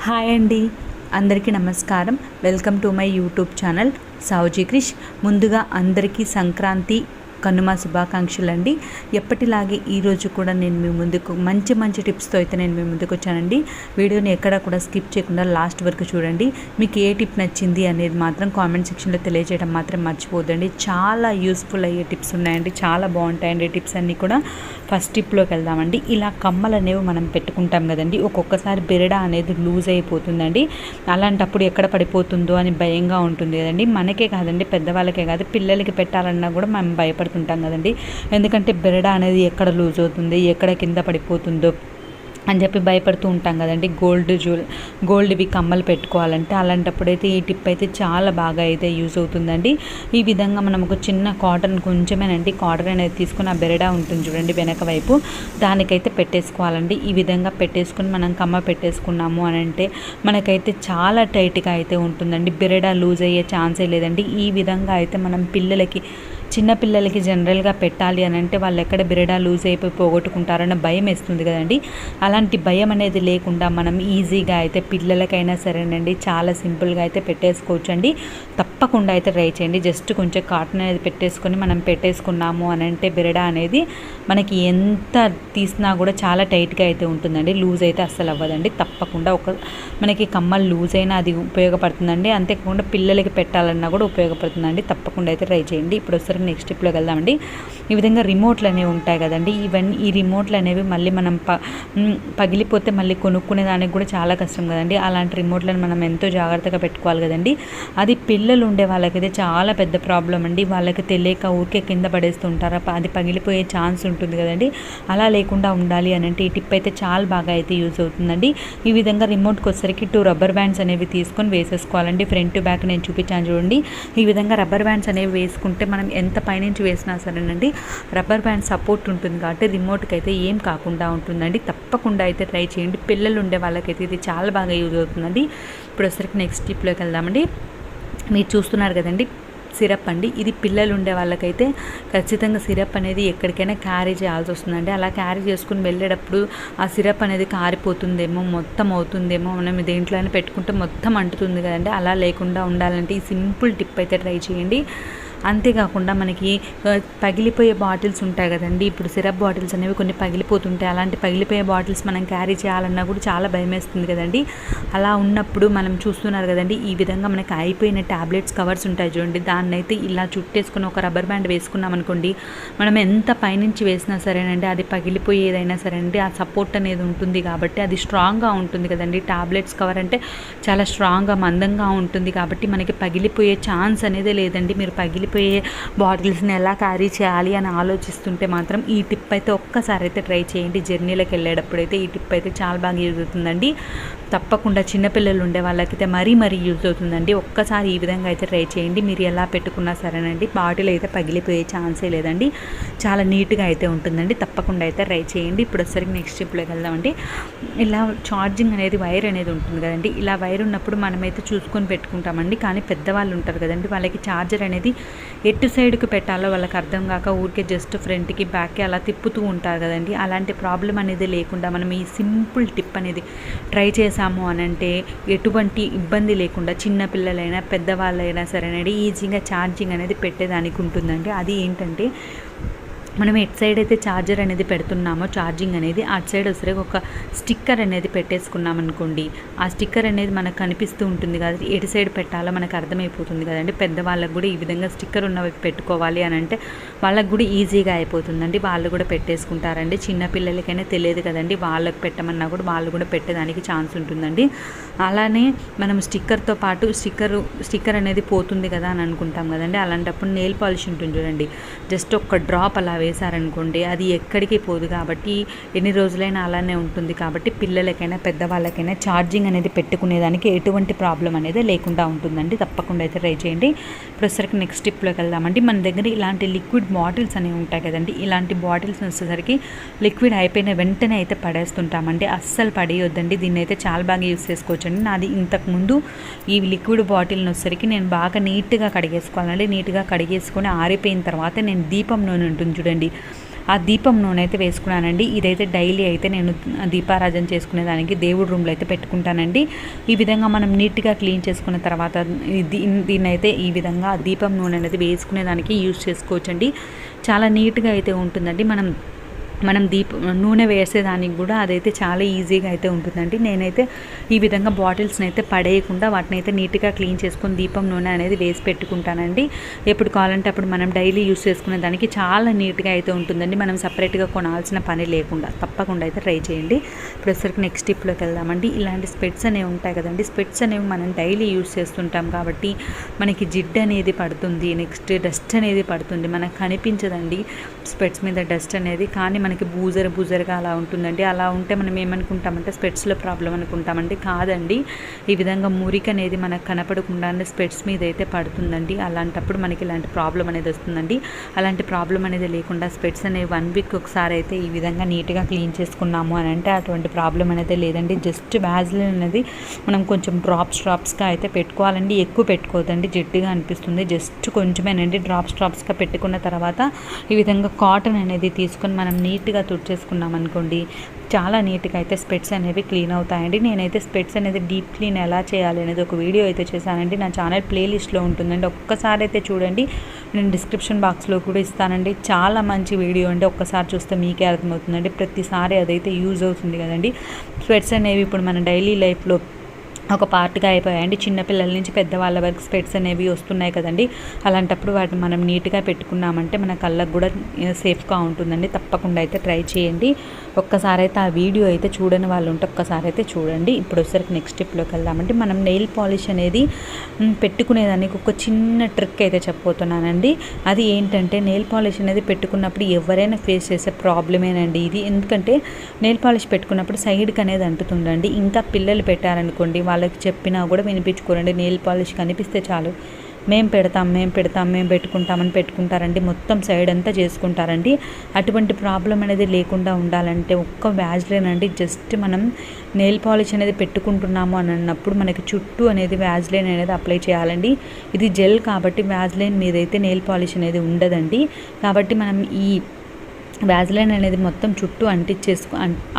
Hi అండి, అందరికీ నమస్కారం. Welcome to my YouTube channel Saoji Krish. ముందుగా అందరికీ సంక్రాంతి కనుమ శుభాకాంక్షలు అండి. ఎప్పటిలాగే ఈరోజు కూడా నేను మీ ముందుకు మంచి టిప్స్తో అయితే నేను మీ ముందుకు వచ్చానండి. వీడియోని ఎక్కడ కూడా స్కిప్ చేయకుండా లాస్ట్ వరకు చూడండి. మీకు ఏ టిప్ నచ్చింది అనేది మాత్రం కామెంట్ సెక్షన్లో తెలియజేయడం మాత్రం మర్చిపోద్దండి. చాలా యూస్ఫుల్ అయ్యే టిప్స్ ఉన్నాయండి, చాలా బాగుంటాయండి టిప్స్ అన్నీ కూడా. ఫస్ట్ టిప్లోకి వెళ్దామండి. ఇలా కమ్మలు అనేవి మనం పెట్టుకుంటాం కదండి, ఒక్కొక్కసారి బెరడ అనేది లూజ్ అయిపోతుందండి. అలాంటప్పుడు ఎక్కడ పడిపోతుందో అని భయంగా ఉంటుంది కదండి. మనకే కాదండి, పెద్దవాళ్ళకే కాదు, పిల్లలకి పెట్టాలన్నా కూడా మనం భయపడుతుంటాం కదండి. ఎందుకంటే బెరడ అనేది ఎక్కడ లూజ్ అవుతుంది, ఎక్కడ కింద పడిపోతుందో అని చెప్పి భయపడుతూ ఉంటాం కదండి. గోల్డ్వి కమ్మలు పెట్టుకోవాలంటే అలాంటప్పుడైతే ఈ టిప్ అయితే చాలా బాగా అయితే యూజ్ అవుతుందండి. ఈ విధంగా మనం ఒక చిన్న కాటన్ కొంచెమేనండి కాటన్ అనేది తీసుకుని ఆ బెరడా ఉంటుంది చూడండి వెనక వైపు, దానికైతే పెట్టేసుకోవాలండి. ఈ విధంగా పెట్టేసుకుని మనం కమ్మ పెట్టేసుకున్నాము అని అంటే మనకైతే చాలా టైట్గా అయితే ఉంటుందండి. బెరడా లూజ్ అయ్యే ఛాన్సే లేదండి. ఈ విధంగా అయితే మనం చిన్నపిల్లలకి జనరల్గా పెట్టాలి అని అంటే వాళ్ళు ఎక్కడ బెరడా లూజ్ అయిపోయి పోగొట్టుకుంటారన్న భయం వేస్తుంది కదండి. అలాంటి భయం అనేది లేకుండా మనం ఈజీగా అయితే పిల్లలకైనా సరేనండి చాలా సింపుల్గా అయితే పెట్టేసుకోవచ్చు అండి. తప్పకుండా అయితే ట్రై చేయండి. జస్ట్ కొంచెం కాటన్ అనేది పెట్టేసుకొని మనం పెట్టేసుకున్నాము అని అంటే బెరడా అనేది మనకి ఎంత తీసినా కూడా చాలా టైట్గా అయితే ఉంటుందండి, లూజ్ అయితే అస్సలు అవ్వదండి. తప్పకుండా మనకి కమ్మలు లూజ్ అయినా అది ఉపయోగపడుతుందండి. అంతేకాకుండా పిల్లలకి పెట్టాలన్నా కూడా ఉపయోగపడుతుందండి. తప్పకుండా అయితే ట్రై చేయండి. ఇప్పుడు ఒకసారి నెక్స్ట్ టిప్లోకి వెళ్దామండి. ఈ విధంగా రిమోట్లు అనేవి ఉంటాయి కదండి, ఈ రిమోట్లు అనేవి మళ్ళీ మనం పగిలిపోతే మళ్ళీ కొనుక్కునే దానికి కూడా చాలా కష్టం కదండి. అలాంటి రిమోట్లను మనం ఎంతో జాగ్రత్తగా పెట్టుకోవాలి కదండి. అది పిల్లలు ఉండే వాళ్ళకైతే చాలా పెద్ద ప్రాబ్లం అండి. వాళ్ళకి తెలియక ఊరికే కింద పడేస్తుంటారు, అది పగిలిపోయే ఛాన్స్ ఉంటుంది కదండి. అలా లేకుండా ఉండాలి అని అంటే ఈ టిప్ అయితే చాలా బాగా అయితే యూజ్ అవుతుందండి. ఈ విధంగా రిమోట్కి వచ్చేసరికి 2 రబ్బర్ బ్యాండ్స్ అనేవి తీసుకొని వేసేసుకోవాలండి. ఫ్రంట్ టు బ్యాక్ నేను చూపించాను చూడండి. ఈ విధంగా రబ్బర్ బ్యాండ్స్ అనేవి వేసుకుంటే మనం ఎంత పైనుంచి వేసినా సరేనండి రబ్బర్ బ్యాండ్ సపోర్ట్ ఉంటుంది కాబట్టి రిమోట్కి అయితే ఏం కాకుండా ఉంటుందండి. తప్పకుండా అయితే ట్రై చేయండి. పిల్లలు ఉండే వాళ్ళకైతే ఇది చాలా బాగా యూజ్ అవుతుందండి. ఇప్పుడు వచ్చరికి నెక్స్ట్ టిప్లోకి వెళ్దామండి. మీరు చూస్తున్నారు కదండి సిరప్ అండి. ఇది పిల్లలు ఉండే వాళ్ళకైతే ఖచ్చితంగా సిరప్ అనేది ఎక్కడికైనా క్యారీ చేయాల్సి వస్తుందండి. అలా క్యారీ చేసుకుని వెళ్ళేటప్పుడు ఆ సిరప్ అనేది కారిపోతుందేమో, మొత్తం అవుతుందేమో, మనం దేంట్లోనే పెట్టుకుంటే మొత్తం అంటుతుంది కదండి. అలా లేకుండా ఉండాలంటే ఈ సింపుల్ టిప్ అయితే ట్రై చేయండి. అంతేకాకుండా మనకి పగిలిపోయే బాటిల్స్ ఉంటాయి కదండి. ఇప్పుడు సిరప్ బాటిల్స్ అనేవి కొన్ని పగిలిపోతుంటాయి. అలాంటి పగిలిపోయే బాటిల్స్ మనం క్యారీ చేయాలన్నా కూడా చాలా భయం వేస్తుంది కదండి. అలా ఉన్నప్పుడు మనం చూస్తున్నారు కదండి, ఈ విధంగా మనకి అయిపోయిన ట్యాబ్లెట్స్ కవర్స్ ఉంటాయి చూడండి, దాన్ని అయితే ఇలా చుట్టేసుకుని ఒక రబ్బర్ బ్యాండ్ వేసుకున్నాం అనుకోండి, మనం ఎంత పైనుంచి వేసినా సరేనండి అది పగిలిపోయేదైనా సరేనండి ఆ సపోర్ట్ అనేది ఉంటుంది కాబట్టి అది స్ట్రాంగ్గా ఉంటుంది కదండి. ట్యాబ్లెట్స్ కవర్ అంటే చాలా స్ట్రాంగ్గా మందంగా ఉంటుంది కాబట్టి మనకి పగిలిపోయే ఛాన్స్ అనేది లేదండి. మీరు పగిలిపోయే బాటిల్స్ని ఎలా క్యారీ చేయాలి అని ఆలోచిస్తుంటే మాత్రం ఈ టిప్ అయితే ఒక్కసారి అయితే ట్రై చేయండి. జర్నీలకు వెళ్ళేటప్పుడు అయితే ఈ టిప్ అయితే చాలా బాగా యూజ్ అవుతుందండి. తప్పకుండా చిన్నపిల్లలు ఉండే వాళ్ళకైతే మరీ యూజ్ అవుతుందండి. ఒక్కసారి ఈ విధంగా అయితే ట్రై చేయండి. మీరు ఎలా పెట్టుకున్నా సరేనండి బాటిల్ అయితే పగిలిపోయే ఛాన్సే లేదండి. చాలా నీట్గా అయితే ఉంటుందండి. తప్పకుండా అయితే ట్రై చేయండి. ఇప్పుడు వచ్చరికి నెక్స్ట్ టిప్లోకి వెళ్దామండి. ఇలా ఛార్జింగ్ అనేది వైర్ అనేది ఉంటుంది కదండి. ఇలా వైర్ ఉన్నప్పుడు మనమైతే చూసుకొని పెట్టుకుంటామండి. కానీ పెద్దవాళ్ళు ఉంటారు కదండి, వాళ్ళకి ఛార్జర్ అనేది ఎటు సైడ్కి పెట్టాలో వాళ్ళకి అర్థం కాక ఊరికే జస్ట్ ఫ్రంట్కి బ్యాక్కి అలా తిప్పుతూ ఉంటారు కదండి. అలాంటి ప్రాబ్లం అనేది లేకుండా మనం ఈ సింపుల్ టిప్ అనేది ట్రై చేసాము అని అంటే ఎటువంటి ఇబ్బంది లేకుండా చిన్నపిల్లలైనా పెద్దవాళ్ళైనా సరేనండి ఈజీగా ఛార్జింగ్ అనేది పెట్టేదానికి ఉంటుందండి. అది ఏంటంటే మనం ఎటు సైడ్ అయితే ఛార్జర్ అనేది పెడుతున్నామో ఛార్జింగ్ అనేది అటు సైడ్ వచ్చేసరికి ఒక స్టిక్కర్ అనేది పెట్టేసుకున్నాం అనుకోండి, ఆ స్టిక్కర్ అనేది మనకు కనిపిస్తూ ఉంటుంది కదా, ఎటు సైడ్ పెట్టాలో మనకు అర్థమైపోతుంది కదండి. పెద్దవాళ్ళకు కూడా ఈ విధంగా స్టిక్కర్ ఉన్నవి పెట్టుకోవాలి అని అంటే వాళ్ళకు కూడా ఈజీగా అయిపోతుందండి. వాళ్ళు కూడా పెట్టేసుకుంటారండి. చిన్నపిల్లలకైనా తెలియదు కదండి, వాళ్ళకు పెట్టమన్నా కూడా వాళ్ళు కూడా పెట్టడానికి ఛాన్స్ ఉంటుందండి. అలానే మనం స్టిక్కర్తో పాటు స్టిక్కర్ అనేది పోతుంది కదా అని అనుకుంటాం కదండి. అలాంటప్పుడు నెయిల్ పాలిష్ ఉంటుంది చూడండి, జస్ట్ ఒక డ్రాప్ అలా వేశారనుకోండి అది ఎక్కడికి పోదు కాబట్టి ఎన్ని రోజులైనా అలానే ఉంటుంది కాబట్టి పిల్లలకైనా పెద్దవాళ్ళకైనా ఛార్జింగ్ అనేది పెట్టుకునేదానికి ఎటువంటి ప్రాబ్లం అనేది లేకుండా ఉంటుందండి. తప్పకుండా అయితే ట్రై చేయండి. ఇప్పుడు వచ్చేసరికి నెక్స్ట్ టిప్లోకి వెళ్దామండి. మన దగ్గర ఇలాంటి లిక్విడ్ బాటిల్స్ అనేవి ఉంటాయి కదండి. ఇలాంటి బాటిల్స్ వచ్చేసరికి లిక్విడ్ అయిపోయిన వెంటనే అయితే పడేస్తుంటామండి. అస్సలు పడేయొద్దండి. దీన్ని అయితే చాలా బాగా యూస్ చేసుకోవచ్చండి. నాది ఇంతకుముందు ఈ లిక్విడ్ బాటిల్ని వచ్చేసరికి నేను బాగా నీట్గా కడిగేసుకోవాలండి. నీట్గా కడిగేసుకొని ఆరిపోయిన తర్వాత నేను దీపం నూనె ఉంటుంది చూడండి, ఆ దీపం నూనె అయితే వేసుకున్నానండి. ఇదైతే డైలీ అయితే నేను దీపారాధన చేసుకునేదానికి దేవుడి రూమ్లో అయితే పెట్టుకుంటానండి. ఈ విధంగా మనం నీట్గా క్లీన్ చేసుకున్న తర్వాత దీన్ని అయితే ఈ విధంగా దీపం నూనె అనేది వేసుకునేదానికి యూజ్ చేసుకోవచ్చండి. చాలా నీట్గా అయితే ఉంటుందండి. మనం నూనె వేసేదానికి కూడా అదైతే చాలా ఈజీగా అయితే ఉంటుందండి. నేనైతే ఈ విధంగా బాటిల్స్ని అయితే పడేయకుండా వాటిని అయితే నీట్గా క్లీన్ చేసుకొని దీపం నూనె అనేది వేసి పెట్టుకుంటానండి. ఎప్పుడు కావాలంటే అప్పుడు మనం డైలీ యూస్ చేసుకునే దానికి చాలా నీట్గా అయితే ఉంటుందండి. మనం సపరేట్గా కొనాల్సిన పని లేకుండా. తప్పకుండా అయితే ట్రై చేయండి. ఇప్పుడు నెక్స్ట్ స్టెప్లోకి వెళ్దామండి. ఇలాంటి స్పెట్స్ అనేవి ఉంటాయి కదండి. స్పెట్స్ అనేవి మనం డైలీ యూస్ చేస్తుంటాం కాబట్టి మనకి జిడ్డు అనేది పడుతుంది, నెక్స్ట్ డస్ట్ అనేది పడుతుంది, మనకు కనిపించదండి స్పెట్స్ మీద డస్ట్ అనేది. కానీ మనకి బూజరుగా అలా ఉంటుందండి. అలా ఉంటే మనం ఏమనుకుంటామంటే స్పెట్స్లో ప్రాబ్లం అనుకుంటామండి. కాదండి, ఈ విధంగా మురికి అనేది మనకు కనపడకుండానే స్పెట్స్ మీద అయితే పడుతుందండి. అలాంటప్పుడు మనకి ఇలాంటి ప్రాబ్లం అనేది వస్తుందండి. అలాంటి ప్రాబ్లం అనేది లేకుండా స్పెట్స్ అనేవి 1 వీక్ ఒకసారి అయితే ఈ విధంగా నీట్గా క్లీన్ చేసుకున్నాము అని అంటే అటువంటి ప్రాబ్లం అనేది లేదండి. జస్ట్ వ్యాజ్లిన్ అనేది మనం కొంచెం డ్రాప్స్గా అయితే పెట్టుకోవాలండి. ఎక్కువ పెట్టుకోవద్దండి, జిడ్డుగా అనిపిస్తుంది. జస్ట్ కొంచెమేనండి. డ్రాప్స్గా పెట్టుకున్న తర్వాత ఈ విధంగా కాటన్ అనేది తీసుకొని మనం నీట్గా తుడిచేసుకున్నాం అనుకోండి, చాలా నీట్గా అయితే స్పెట్స్ అనేవి క్లీన్ అవుతాయండి. నేనైతే స్పెట్స్ అనేది డీప్ క్లీన్ ఎలా చేయాలి అనేది ఒక వీడియో అయితే చేశానండి. నా ఛానల్ ప్లేలిస్ట్లో ఉంటుందండి. ఒక్కసారి అయితే చూడండి. నేను డిస్క్రిప్షన్ బాక్స్లో కూడా ఇస్తానండి. చాలా మంచి వీడియో అండి. ఒక్కసారి చూస్తే మీకే అర్థమవుతుందండి. ప్రతిసారి అదైతే యూజ్ అవుతుంది కదండి. స్పెట్స్ అనేవి ఇప్పుడు మన డైలీ లైఫ్లో ఒక పార్ట్గా అయిపోయాయండి. చిన్నపిల్లల నుంచి పెద్దవాళ్ళ వరకు స్పెట్స్ అనేవి వస్తున్నాయి కదండి. అలాంటప్పుడు వాటిని మనం నీట్గా పెట్టుకున్నామంటే మన కళ్ళకు కూడా సేఫ్గా ఉంటుందండి. తప్పకుండా అయితే ట్రై చేయండి. ఒక్కసారి అయితే ఆ వీడియో అయితే చూడని వాళ్ళు ఉంటే ఒక్కసారి అయితే చూడండి. ఇప్పుడు నెక్స్ట్ స్టెప్లోకి వెళ్దామంటే మనం నెయిల్ పాలిష్ అనేది పెట్టుకునేదానికి ఒక చిన్న ట్రిక్ అయితే చెప్పబోతున్నానండి. అది ఏంటంటే నెయిల్ పాలిష్ అనేది పెట్టుకున్నప్పుడు ఎవరైనా ఫేస్ చేసే ప్రాబ్లమేనండి ఇది. ఎందుకంటే నెయిల్ పాలిష్ పెట్టుకున్నప్పుడు సైడ్కి అనేది అంటుతుందండి. ఇంకా పిల్లలు పెట్టారనుకోండి, వాళ్ళకి చెప్పినా కూడా వినిపించుకోరండి. నెయిల్ పాలిష్ కనిపిస్తే చాలు మేము పెట్టుకుంటామని పెట్టుకుంటారండి. మొత్తం సైడ్ అంతా చేసుకుంటారండి. అటువంటి ప్రాబ్లం అనేది లేకుండా ఉండాలంటే ఒక్క వ్యాజ్లైన్ అండి. జస్ట్ మనం నెయిల్ పాలిష్ అనేది పెట్టుకుంటున్నాము అని అన్నప్పుడు మనకి చుట్టూ అనేది వ్యాజ్లైన్ అనేది అప్లై చేయాలండి. ఇది జెల్ కాబట్టి వ్యాజ్లైన్ మీదైతే నెయిల్ పాలిష్ అనేది ఉండదండి. కాబట్టి మనం ఈ వ్యాజ్లైన్ అనేది మొత్తం చుట్టూ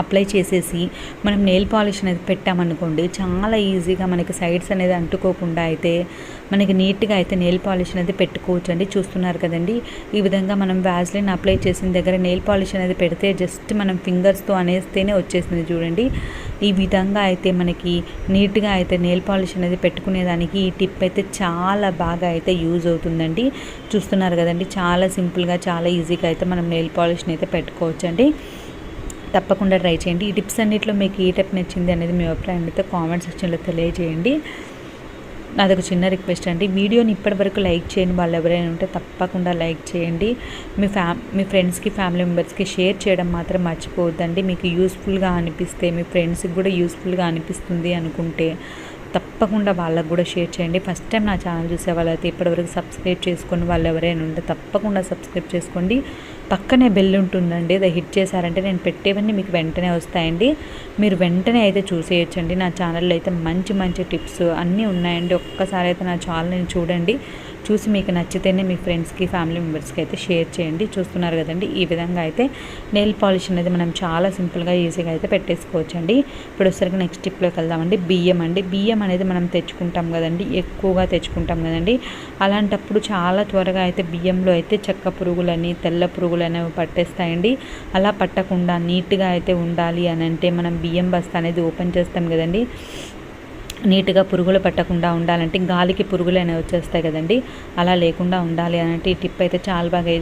అప్లై చేసేసి మనం నెయిల్ పాలిష్ అనేది పెట్టామనుకోండి, చాలా ఈజీగా మనకి సైడ్స్ అనేది అంటుకోకుండా అయితే మనకి నీట్గా అయితే నెయిల్ పాలిష్ అనేది పెట్టుకోవచ్చు అండి. చూస్తున్నారు కదండి, ఈ విధంగా మనం వ్యాజ్లైన్ అప్లై చేసిన దగ్గర నెయిల్ పాలిష్ అనేది పెడితే జస్ట్ మనం ఫింగర్స్తో అనేస్తేనే వచ్చేసింది చూడండి. ఈ విధంగా అయితే మనకి నీట్గా అయితే నెయిల్ పాలిష్ అనేది పెట్టుకునేదానికి ఈ టిప్ అయితే చాలా బాగా అయితే యూజ్ అవుతుందండి. చూస్తున్నారు కదండి, చాలా సింపుల్గా చాలా ఈజీగా అయితే మనం నెయిల్ పాలిష్ని అయితే పెట్టుకోవచ్చండి. తప్పకుండా ట్రై చేయండి. ఈ టిప్స్ అన్నింటిలో మీకు ఏ టిప్ నచ్చింది అనేది మీ అభిప్రాయం అయితే కామెంట్ సెక్షన్లో తెలియజేయండి. నాదొక చిన్న రిక్వెస్ట్ అండి, వీడియోని ఇప్పటివరకు లైక్ చేయని వాళ్ళు ఎవరైనా ఉంటే తప్పకుండా లైక్ చేయండి. మీ ఫ్రెండ్స్కి ఫ్యామిలీ మెంబర్స్కి షేర్ చేయడం మాత్రం మర్చిపోవద్దండి. మీకు యూస్ఫుల్గా అనిపిస్తే, మీ ఫ్రెండ్స్కి కూడా యూస్ఫుల్గా అనిపిస్తుంది అనుకుంటే తప్పకుండా వాళ్ళకు కూడా షేర్ చేయండి. ఫస్ట్ టైం నా ఛానల్ చూసే వాళ్ళైతే ఇప్పటివరకు సబ్స్క్రైబ్ చేసుకొని వాళ్ళు ఎవరైనా ఉంటే తప్పకుండా సబ్స్క్రైబ్ చేసుకోండి. పక్కనే బెల్ ఉంటుందండి, అది హిట్ చేశారంటే నేను పెట్టేవన్నీ మీకు వెంటనే వస్తాయండి. మీరు వెంటనే అయితే చూసేయచ్చండి. నా ఛానల్లో అయితే మంచి మంచి టిప్స్ అన్నీ ఉన్నాయండి. ఒక్కసారి అయితే నా ఛానల్ని చూడండి. చూసి మీకు నచ్చితేనే మీ ఫ్రెండ్స్కి ఫ్యామిలీ మెంబర్స్కి అయితే షేర్ చేయండి. చూస్తున్నారు కదండి, ఈ విధంగా అయితే నెయిల్ పాలిష్ అనేది మనం చాలా సింపుల్గా ఈజీగా అయితే పెట్టేసుకోవచ్చండి. ఇప్పుడు నెక్స్ట్ టిప్లోకి వెళ్దామండి. బియ్యం అనేది మనం తెచ్చుకుంటాం కదండి, ఎక్కువగా తెచ్చుకుంటాం కదండి. అలాంటప్పుడు చాలా త్వరగా అయితే బియ్యంలో అయితే చెక్క పురుగులని, తెల్ల పురుగులు అనేవి పట్టేస్తాయండి. అలా పట్టకుండా నీట్గా అయితే ఉండాలి అని అంటే మనం బియ్యం బస్తా అనేది ఓపెన్ చేస్తాం కదండి. నీట్గా పురుగులు పట్టకుండా ఉండాలంటే, గాలికి పురుగులు అనేవి వచ్చేస్తాయి కదండి, అలా లేకుండా ఉండాలి అనంటే ఈ టిప్ అయితే చాలా బాగా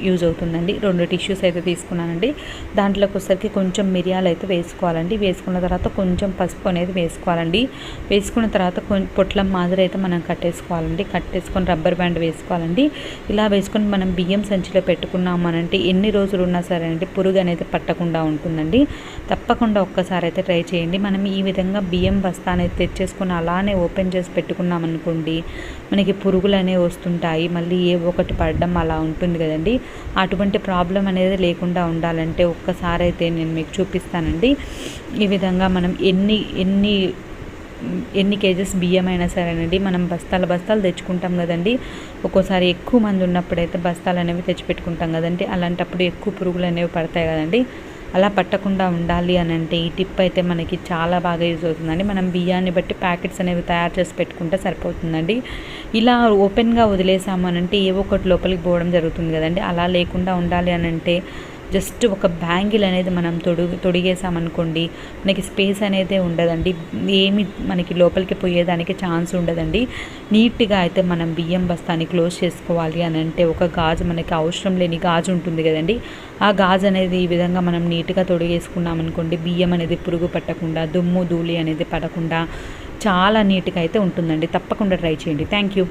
యూజ్ అవుతుందండి. 2 టిష్యూస్ అయితే తీసుకున్నానండి. దాంట్లోకి వచ్చరికి కొంచెం మిరియాలు అయితే వేసుకోవాలండి. వేసుకున్న తర్వాత కొంచెం పసుపు అనేది వేసుకోవాలండి. వేసుకున్న తర్వాత పొట్లం మాదిరి అయితే మనం కట్టేసుకోవాలండి. కట్టేసుకొని రబ్బర్ బ్యాండ్ వేసుకోవాలండి. ఇలా వేసుకొని మనం బియ్యం సంచిలో పెట్టుకున్నాము అనంటే ఎన్ని రోజులు ఉన్నా సరే అండి పురుగు అనేది పట్టకుండా ఉంటుందండి. తప్పకుండా ఒక్కసారి అయితే ట్రై చేయండి. మనం ఈ విధంగా బియ్యం బస్తా అనేది తెచ్చేసుకొని అలానే ఓపెన్ చేసి పెట్టుకున్నాం అనుకోండి, మనకి పురుగులు అనేవి వస్తుంటాయి, మళ్ళీ ఏ ఒకటి పడడం అలా ఉంటుంది కదండి. అటువంటి ప్రాబ్లం అనేది లేకుండా ఉండాలంటే ఒక్కసారి అయితే నేను మీకు చూపిస్తానండి. ఈ విధంగా మనం ఎన్ని ఎన్ని కేజెస్ బియ్యం అయినా సరేనండి, మనం బస్తాలు తెచ్చుకుంటాం కదండి. ఒక్కోసారి ఎక్కువ మంది ఉన్నప్పుడైతే బస్తాలు అనేవి తెచ్చిపెట్టుకుంటాం కదండి. అలాంటప్పుడు ఎక్కువ పురుగులు అనేవి పడతాయి కదండి. అలా పట్టకుండా ఉండాలి అని అంటే ఈ టిప్ అయితే మనకి చాలా బాగా యూజ్ అవుతుందండి. మనం బియ్యాన్ని బట్టి ప్యాకెట్స్ అనేవి తయారు చేసి పెట్టుకుంటే సరిపోతుందండి. ఇలా ఓపెన్గా వదిలేసాము అని అంటే ఏవో ఒకటి లోపలికి పోవడం జరుగుతుంది కదండి. అలా లేకుండా ఉండాలి అని అంటే జస్ట్ ఒక బ్యాంగిల్ అనేది మనం తొడిగేసామనుకోండి, మనకి స్పేస్ అనేది ఉండదండి. ఏమి మనకి లోపలికి పోయేదానికి ఛాన్స్ ఉండదండి. నీట్గా అయితే మనం బియ్యం బస్తాని క్లోజ్ చేసుకోవాలి అని అంటే ఒక గాజు, మనకి అవసరం లేని గాజు ఉంటుంది కదండి, ఆ గాజు అనేది ఈ విధంగా మనం నీట్గా తొడిగేసుకున్నాం అనుకోండి, బియ్యం అనేది పురుగు పట్టకుండా, దుమ్ము ధూళి అనేది పడకుండా చాలా నీట్గా అయితే ఉంటుందండి. తప్పకుండా ట్రై చేయండి. Thank you.